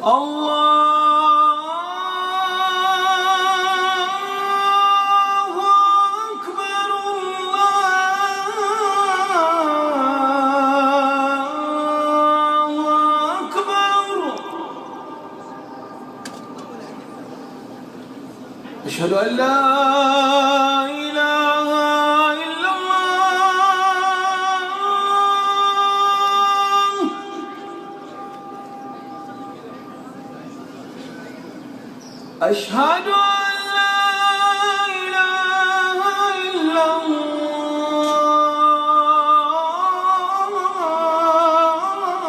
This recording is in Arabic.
الله أكبر الله أكبر. أشهد أن لا إله إلا الله. أشهد